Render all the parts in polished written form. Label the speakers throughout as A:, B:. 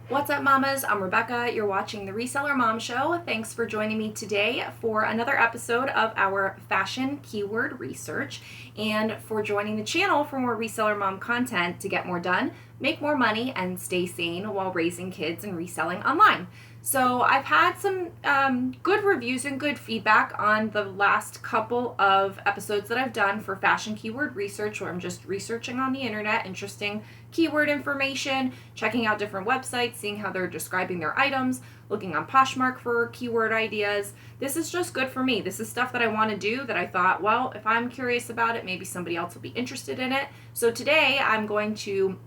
A: What's up, mamas? I'm Rebecca. You're watching the Reseller Mom Show. Thanks for joining me today for another episode of our fashion keyword research and for joining the channel for more Reseller Mom content to get more done, make more money, and stay sane while raising kids and reselling online. So I've had some good reviews and good feedback on the last couple of episodes that I've done for fashion keyword research, where I'm just researching on the internet, interesting keyword information, checking out different websites, seeing how they're describing their items, looking on Poshmark for keyword ideas. This is just good for me. This is stuff that I want to do that I thought, well, if I'm curious about it, maybe somebody else will be interested in it. So today I'm going to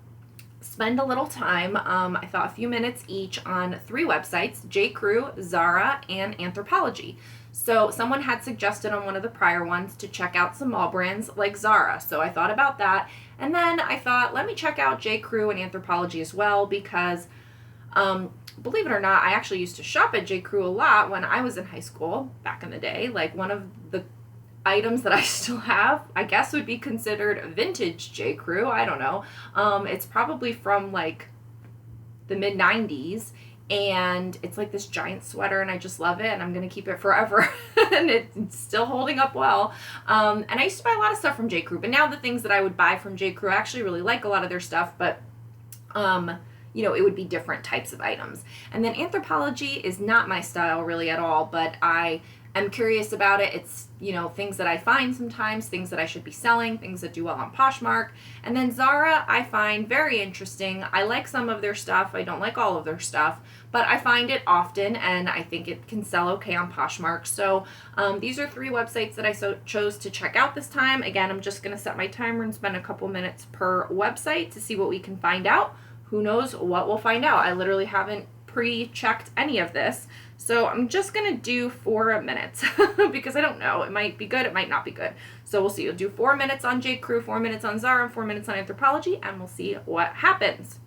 A: spend a little time, I thought a few minutes each, on 3 websites, J.Crew, Zara, and Anthropologie. So someone had suggested on one of the prior ones to check out some mall brands like Zara. So I thought about that. And then I thought, let me check out J.Crew and Anthropologie as well, because believe it or not, I actually used to shop at J.Crew a lot when I was in high school back in the day. Like, one of the items that I still have, I guess, would be considered vintage J.Crew. I don't know. It's probably from like the mid 90s, and it's like this giant sweater, and I just love it, and I'm gonna keep it forever. And it's still holding up well. And I used to buy a lot of stuff from J.Crew, but now the things that I would buy from J.Crew, I actually really like a lot of their stuff, but it would be different types of items. And then Anthropologie is not my style really at all, but I am curious about it. It's, things that I find sometimes, things that I should be selling, things that do well on Poshmark. And then Zara, I find very interesting. I like some of their stuff. I don't like all of their stuff, but I find it often, and I think it can sell okay on Poshmark. So these are 3 websites that I chose to check out this time. Again, I'm just going to set my timer and spend a couple minutes per website to see what we can find out. Who knows what we'll find out? I literally haven't pre-checked any of this. So I'm just going to do 4 minutes because I don't know. It might be good. It might not be good. So we'll see. We'll do 4 minutes on J.Crew, 4 minutes on Zara, and 4 minutes on Anthropologie, and we'll see what happens.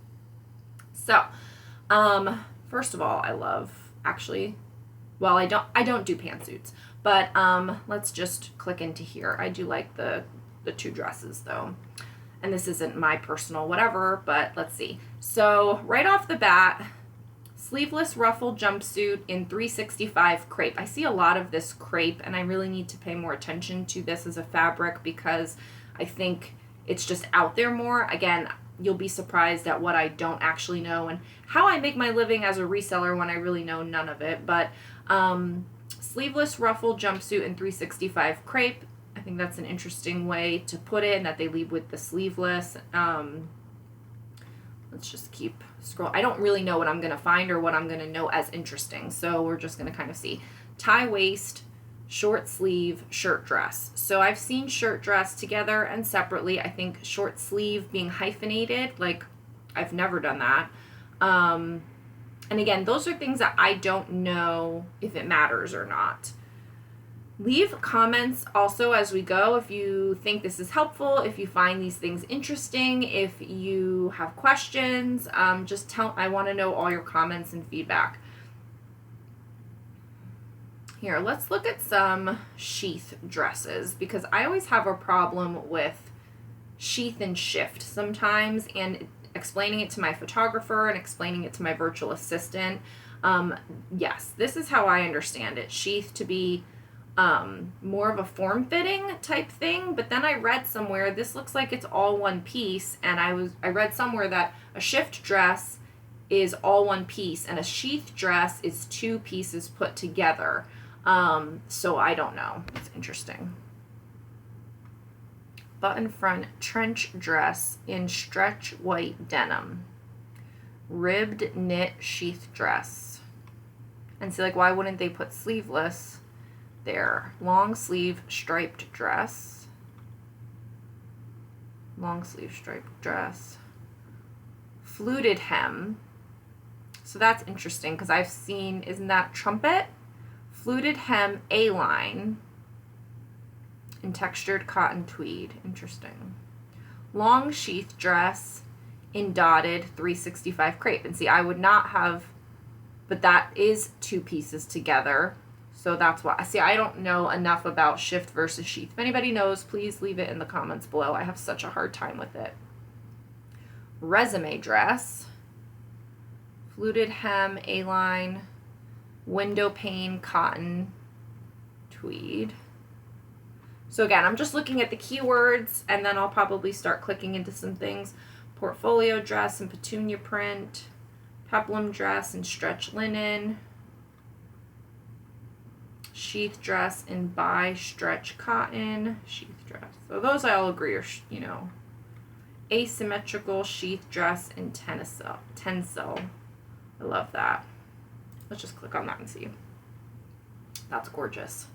A: So, first of all, I love, actually, well, I don't do pantsuits, but let's just click into here. I do like the 2 dresses though. And this isn't my personal whatever, but let's see. So right off the bat, sleeveless ruffle jumpsuit in 365 crepe. I see a lot of this crepe, and I really need to pay more attention to this as a fabric because I think it's just out there more. Again, you'll be surprised at what I don't actually know and how I make my living as a reseller when I really know none of it. But sleeveless ruffle jumpsuit in 365 crepe. I think that's an interesting way to put it, and that they lead with the sleeveless. Let's just keep scrolling. I don't really know what I'm going to find or what I'm going to know as interesting, so we're just going to kind of see. Tie waist, short sleeve, shirt dress. So I've seen shirt dress together and separately. I think short sleeve being hyphenated, like, I've never done that. And again, those are things that I don't know if it matters or not. Leave comments also as we go if you think this is helpful, if you find these things interesting, if you have questions. I want to know all your comments and feedback. Here, let's look at some sheath dresses, because I always have a problem with sheath and shift sometimes, and explaining it to my photographer and explaining it to my virtual assistant. Yes, this is how I understand it. Sheath to be more of a form-fitting type thing, but then I read somewhere this looks like it's all one piece, and I read somewhere that a shift dress is all one piece and a sheath dress is 2 pieces put together. So I don't know. It's interesting. Button front trench dress in stretch white denim. Ribbed knit sheath dress. And see, like, why wouldn't they put sleeveless there? Long sleeve striped dress. Long sleeve striped dress. Fluted hem. So that's interesting because I've seen, isn't that trumpet? Fluted hem A-line in textured cotton tweed. Interesting. Long sheath dress in dotted 365 crepe. And see, I would not have, but that is 2 pieces together. So that's why. See, I don't know enough about shift versus sheath. If anybody knows, please leave it in the comments below. I have such a hard time with it. Resume dress. Fluted hem, A-line, window pane, cotton, tweed. So again, I'm just looking at the keywords, and then I'll probably start clicking into some things. Portfolio dress and petunia print, peplum dress and stretch linen, sheath dress and bi stretch cotton, sheath dress. So those I all agree are, you know, asymmetrical sheath dress and tencel. I love that. Let's just click on that and see. That's gorgeous.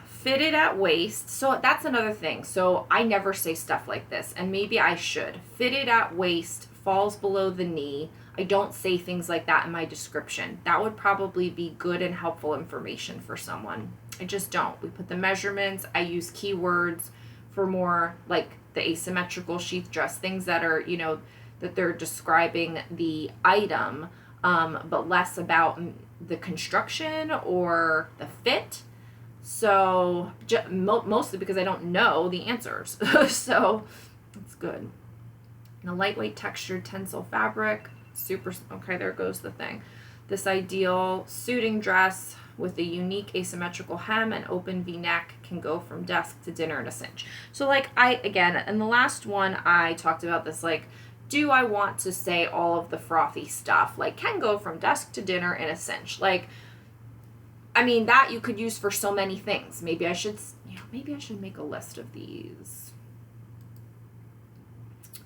A: Fitted at waist. So that's another thing. So I never say stuff like this, and maybe I should. Fitted at waist, falls below the knee. I don't say things like that in my description. That would probably be good and helpful information for someone. I just don't. We put the measurements. I use keywords for more like the asymmetrical sheath dress, things that are, you know, that they're describing the item, but less about the construction or the fit. So mostly because I don't know the answers. So it's good. And a lightweight textured tencel fabric. Super, okay, there goes the thing. This ideal suiting dress with a unique asymmetrical hem and open V-neck can go from desk to dinner in a cinch. So like again, in the last one I talked about this, like, do I want to say all of the frothy stuff? Like, can go from desk to dinner in a cinch. Like, I mean, that you could use for so many things. Maybe I should, you know, maybe I should make a list of these.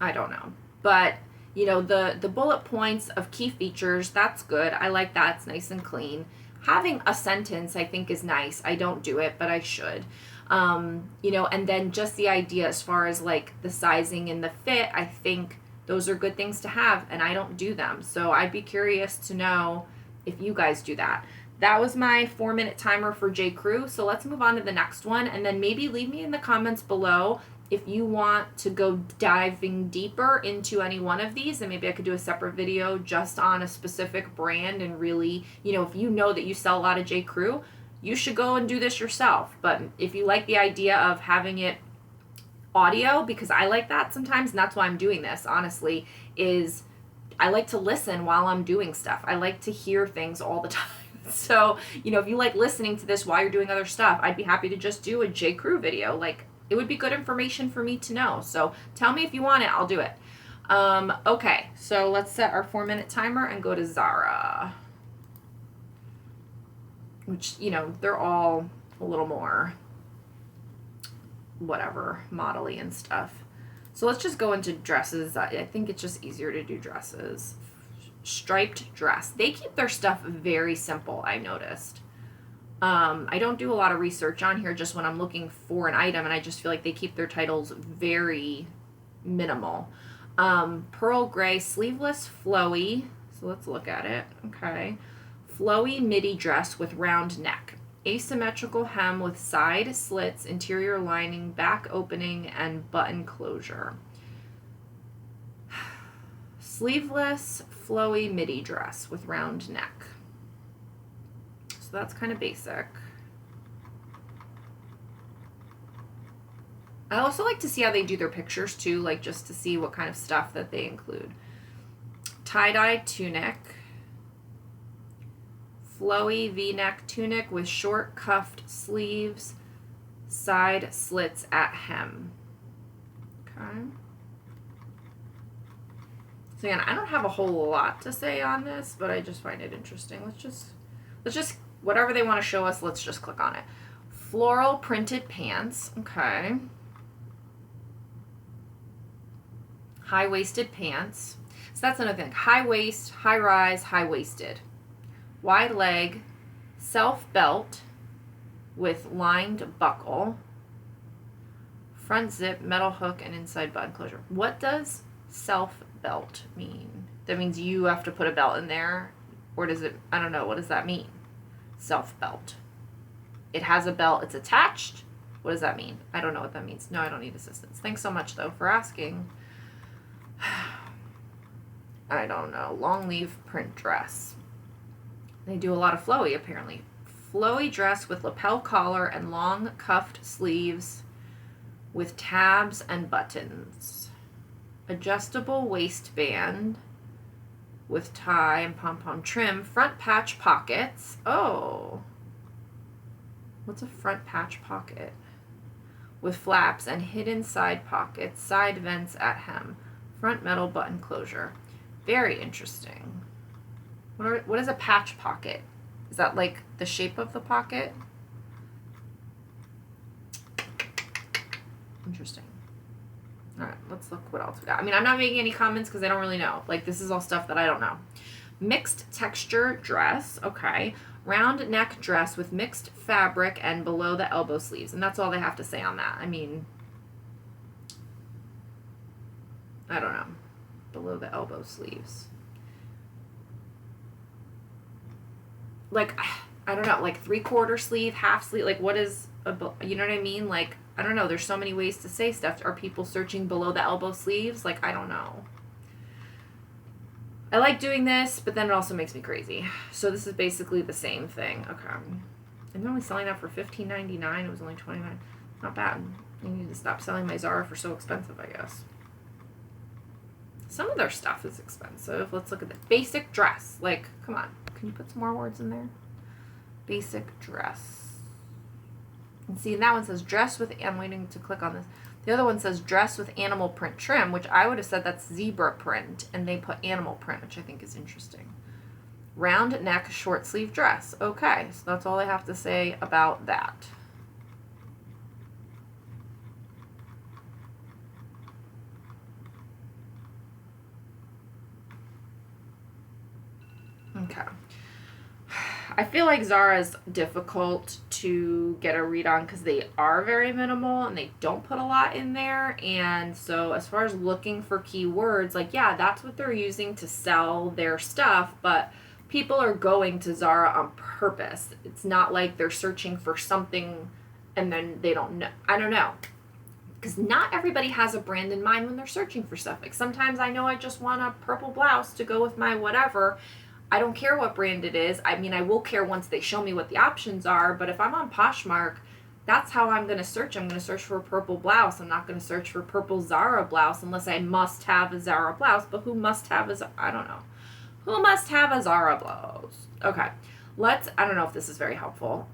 A: I don't know. But, you know, the bullet points of key features, that's good. I like that. It's nice and clean. Having a sentence, I think, is nice. I don't do it, but I should. You know, and then just the idea as far as, like, the sizing and the fit, I think those are good things to have, and I don't do them. So I'd be curious to know if you guys do that. That was my 4-minute timer for J.Crew. So let's move on to the next one, and then maybe leave me in the comments below if you want to go diving deeper into any one of these, and maybe I could do a separate video just on a specific brand and really, you know, if you know that you sell a lot of J.Crew, you should go and do this yourself. But if you like the idea of having it audio, because I like that sometimes, and that's why I'm doing this, honestly, is I like to listen while I'm doing stuff. I like to hear things all the time. So, you know, if you like listening to this while you're doing other stuff, I'd be happy to just do a J.Crew video. Like, it would be good information for me to know. So tell me if you want it, I'll do it. Okay, so let's set our 4-minute timer and go to Zara. Which, you know, they're all a little more whatever, modelly and stuff. So let's just go into dresses. I think it's just easier to do dresses. Striped dress. They keep their stuff very simple, I noticed. I don't do a lot of research on here just when I'm looking for an item, and I just feel like they keep their titles very minimal. Pearl gray, sleeveless, flowy. So let's look at it. Okay. Flowy midi dress with round neck. Asymmetrical hem with side slits, interior lining, back opening, and button closure. Sleeveless, flowy midi dress with round neck. So that's kind of basic. I also like to see how they do their pictures too, like just to see what kind of stuff that they include. Tie-dye tunic. Flowy V-neck tunic with short cuffed sleeves, side slits at hem. Okay. So again, I don't have a whole lot to say on this, but I just find it interesting. Let's just whatever they want to show us, let's just click on it. Floral printed pants. Okay. High-waisted pants. So that's another thing. High waist, high rise, high waisted. Wide leg, self belt with lined buckle, front zip, metal hook, and inside button closure. What does self belt mean? That means you have to put a belt in there, or does it, I don't know, what does that mean? Self belt. It has a belt, it's attached. What does that mean? I don't know what that means. No, I don't need assistance. Thanks so much though for asking. I don't know. Long sleeve print dress. They do a lot of flowy, apparently. Flowy dress with lapel collar and long cuffed sleeves with tabs and buttons. Adjustable waistband. with tie and pom-pom trim. Front patch pockets. Oh. What's a front patch pocket? With flaps and hidden side pockets, side vents at hem, front metal button closure. Very interesting. What is a patch pocket? Is that like the shape of the pocket? Interesting. All right, let's look what else we got. I mean, I'm not making any comments because I don't really know. Like, this is all stuff that I don't know. Mixed texture dress. Okay. Round neck dress with mixed fabric and below the elbow sleeves. And that's all they have to say on that. I mean, I don't know. Below the elbow sleeves. Like, I don't know. Like 3/4 sleeve, half sleeve. Like, what is, you know what I mean? Like, I don't know. There's so many ways to say stuff. Are people searching below the elbow sleeves? Like, I don't know. I like doing this, but then it also makes me crazy. So this is basically the same thing. Okay. And they're only selling that for $15.99. It was only $29. Not bad. I need to stop selling my Zara for so expensive, I guess. Some of their stuff is expensive. Let's look at the basic dress. Like, come on. Can you put some more words in there? Basic dress. And see, that one says dress with, I'm waiting to click on this. The other one says dress with animal print trim, which I would have said that's zebra print, and they put animal print, which I think is interesting. Round neck, short sleeve dress. Okay, so that's all I have to say about that. Okay. I feel like Zara is difficult to get a read on because they are very minimal and they don't put a lot in there. And so as far as looking for keywords, like, yeah, that's what they're using to sell their stuff, but people are going to Zara on purpose. It's not like they're searching for something and then they don't know. I don't know. Because not everybody has a brand in mind when they're searching for stuff. Like, sometimes I know I just want a purple blouse to go with my whatever. I don't care what brand it is. I mean, I will care once they show me what the options are, but if I'm on Poshmark, that's how I'm going to search. I'm going to search for a purple blouse. I'm not going to search for purple Zara blouse unless I must have a Zara blouse. But who must have a, I don't know. Who must have a Zara blouse? Okay. I don't know if this is very helpful.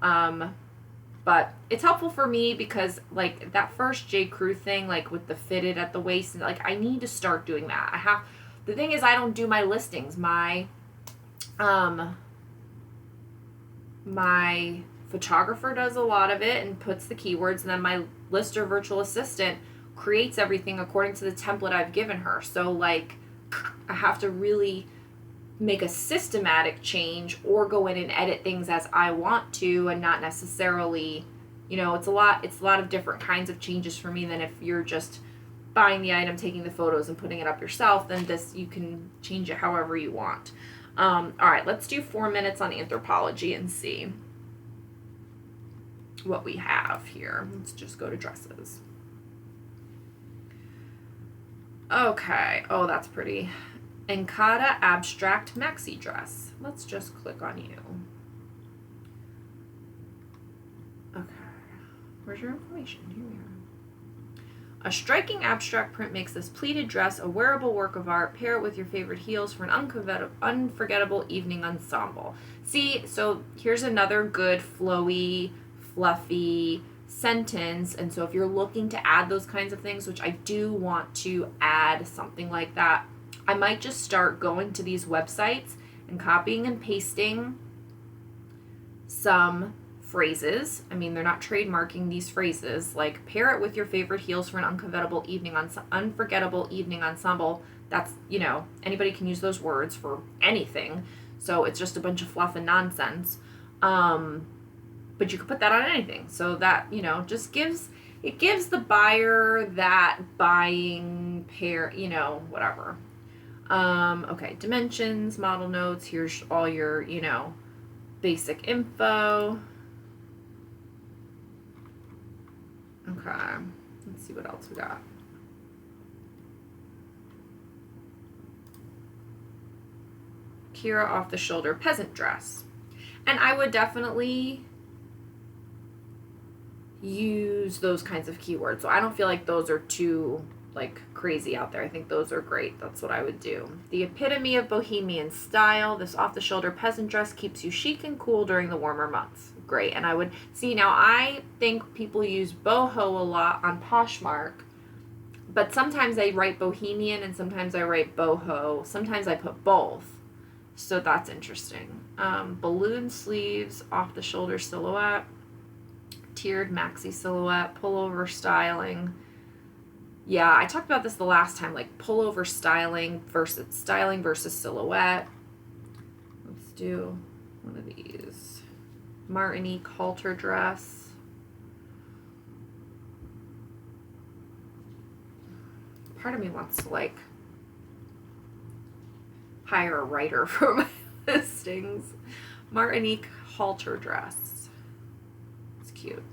A: But it's helpful for me because, like, that first J.Crew thing, like, with the fitted at the waist, like, I need to start doing that. The thing is, I don't do my listings. My photographer does a lot of it and puts the keywords, and then my lister virtual assistant creates everything according to the template I've given her. So, like, I have to really make a systematic change or go in and edit things as I want to, and not necessarily, you know, it's a lot of different kinds of changes for me than if you're just buying the item, taking the photos and putting it up yourself. Then this, you can change it however you want. All right, let's do 4 minutes on Anthropologie and see what we have here. Let's just go to dresses. Okay. Oh, that's pretty. Encada abstract maxi dress. Let's just click on you. Okay. Where's your information? Here we are. A striking abstract print makes this pleated dress a wearable work of art. Pair it with your favorite heels for an unforgettable evening ensemble. See, so here's another good flowy, fluffy sentence. And so if you're looking to add those kinds of things, which I do want to add something like that, I might just start going to these websites and copying and pasting some phrases. I mean, they're not trademarking these phrases, like pair it with your favorite heels for an unforgettable evening ensemble. That's, you know, anybody can use those words for anything. So it's just a bunch of fluff and nonsense. But you could put that on anything. So that, you know, just gives the buyer that buying pair, you know, whatever. Okay, dimensions, model notes. Here's all your, you know, basic info. Okay, let's see what else we got. Kira off the shoulder peasant dress. And I would definitely use those kinds of keywords. So I don't feel like those are too like crazy out there. I think those are great. That's what I would do. The epitome of bohemian style. This off-the-shoulder peasant dress keeps you chic and cool during the warmer months. Great. And I would see, now I think people use boho a lot on Poshmark, but sometimes I write bohemian and sometimes I write boho. Sometimes I put both. So that's interesting. Balloon sleeves, off-the-shoulder silhouette, tiered maxi silhouette, pullover styling. Yeah, I talked about this the last time, like pullover styling versus silhouette. Let's do one of these. Martinique halter dress. Part of me wants to like hire a writer for my listings. Martinique halter dress. It's cute.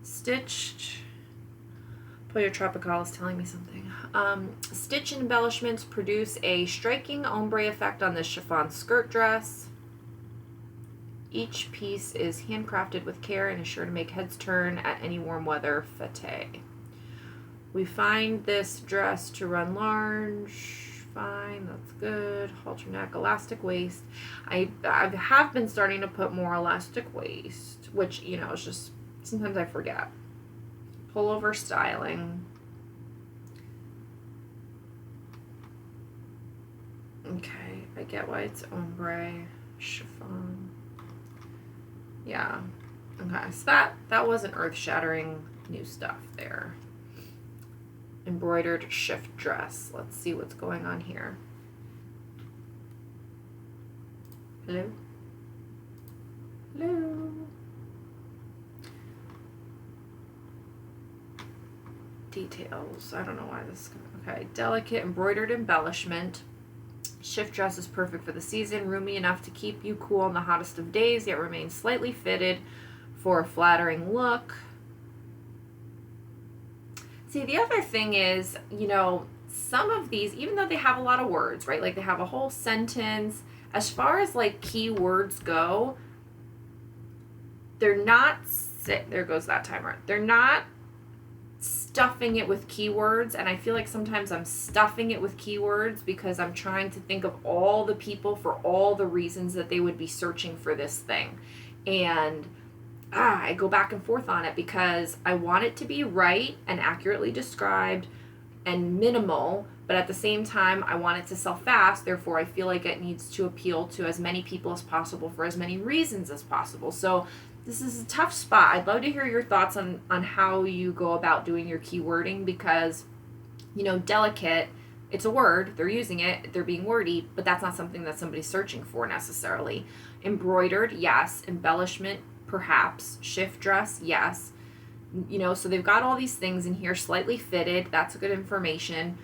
A: Stitched. Pollo Tropical is telling me something. Stitch embellishments produce a striking ombre effect on this chiffon skirt dress. Each piece is handcrafted with care and is sure to make heads turn at any warm weather fete. We find this dress to run large. Fine, that's good. Halter neck, elastic waist. I have been starting to put more elastic waist, which, you know, it's just, sometimes I forget. Pullover styling. Okay, I get why it's ombre. Chiffon. Yeah. Okay, so that wasn't earth-shattering new stuff there. Embroidered shift dress. Let's see what's going on here. Hello? Hello? Details. I don't know why this is going. Okay. Delicate embroidered embellishment. Shift dress is perfect for the season. Roomy enough to keep you cool on the hottest of days, yet remains slightly fitted for a flattering look. See, the other thing is, you know, some of these, even though they have a lot of words, right? Like they have a whole sentence, as far as like keywords go, they're not, there goes that timer. They're not stuffing it with keywords, and I feel like sometimes I'm stuffing it with keywords because I'm trying to think of all the people for all the reasons that they would be searching for this thing. And I go back and forth on it because I want it to be right and accurately described and minimal, but at the same time, I want it to sell fast. Therefore, I feel like it needs to appeal to as many people as possible for as many reasons as possible. So this is a tough spot. I'd love to hear your thoughts on how you go about doing your keywording because, you know, delicate, it's a word, they're using it, they're being wordy, but that's not something that somebody's searching for necessarily. Embroidered, yes. Embellishment, perhaps. Shift dress, yes. You know, so they've got all these things in here, slightly fitted, that's good information.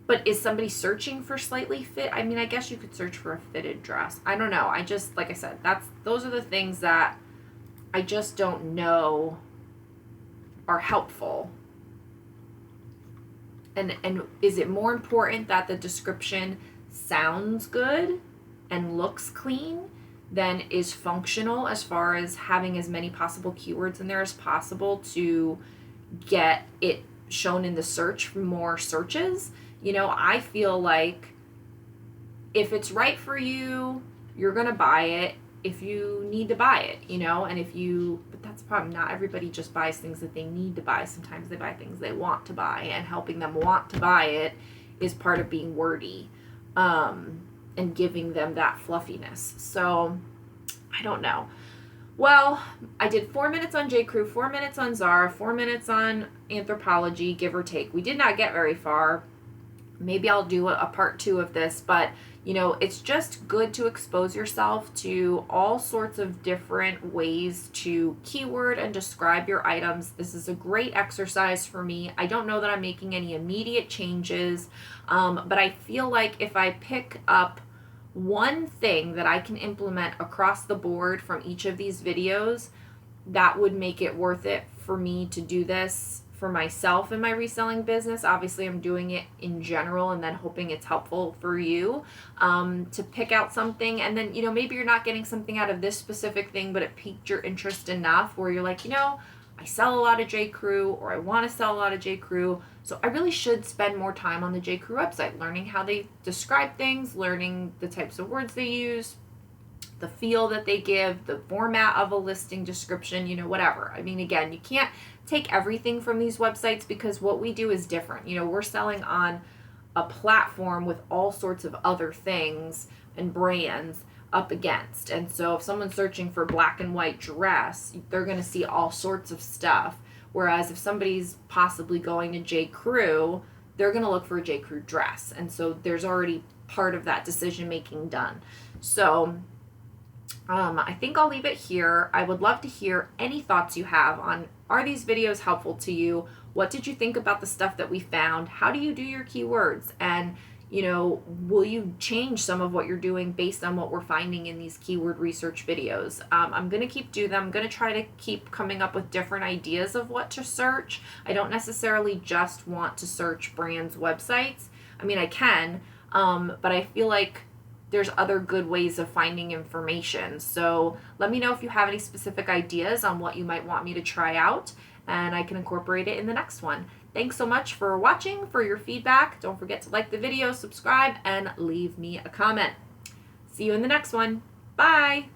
A: But is somebody searching for slightly fit? I mean, I guess you could search for a fitted dress. I don't know. I just, like I said, those are the things that I just don't know are helpful. And is it more important that the description sounds good and looks clean than is functional as far as having as many possible keywords in there as possible to get it shown in the search for more searches? You know, I feel like if it's right for you, you're going to buy it if you need to buy it, you know, and but that's the problem. Not everybody just buys things that they need to buy. Sometimes they buy things they want to buy, and helping them want to buy it is part of being wordy, and giving them that fluffiness. So I don't know. Well, I did 4 minutes on J.Crew, 4 minutes on Zara, 4 minutes on Anthropologie, give or take. We did not get very far. Maybe I'll do a part 2 of this, but you know, it's just good to expose yourself to all sorts of different ways to keyword and describe your items. This is a great exercise for me. I don't know that I'm making any immediate changes, but I feel like if I pick up one thing that I can implement across the board from each of these videos, that would make it worth it for me to do this for myself in my reselling business. Obviously, I'm doing it in general and then hoping it's helpful for you, to pick out something. And then, you know, maybe you're not getting something out of this specific thing, but it piqued your interest enough where you're like, you know, I sell a lot of J.Crew, or I want to sell a lot of J.Crew. So I really should spend more time on the J.Crew website, learning how they describe things, learning the types of words they use, the feel that they give, the format of a listing description, whatever. I mean, again, you can't take everything from these websites because what we do is different. We're selling on a platform with all sorts of other things and brands up against. And so if someone's searching for black and white dress, they're going to see all sorts of stuff. Whereas if somebody's possibly going to J.Crew, they're going to look for a J.Crew dress. And so there's already part of that decision making done. So I think I'll leave it here. I would love to hear any thoughts you have on, are these videos helpful to you? What did you think about the stuff that we found? How do you do your keywords? And, will you change some of what you're doing based on what we're finding in these keyword research videos? I'm going to keep doing them. I'm going to try to keep coming up with different ideas of what to search. I don't necessarily just want to search brands' websites. I mean, I can, but I feel like there's other good ways of finding information. So let me know if you have any specific ideas on what you might want me to try out, and I can incorporate it in the next one. Thanks so much for watching, for your feedback. Don't forget to like the video, subscribe, and leave me a comment. See you in the next one. Bye.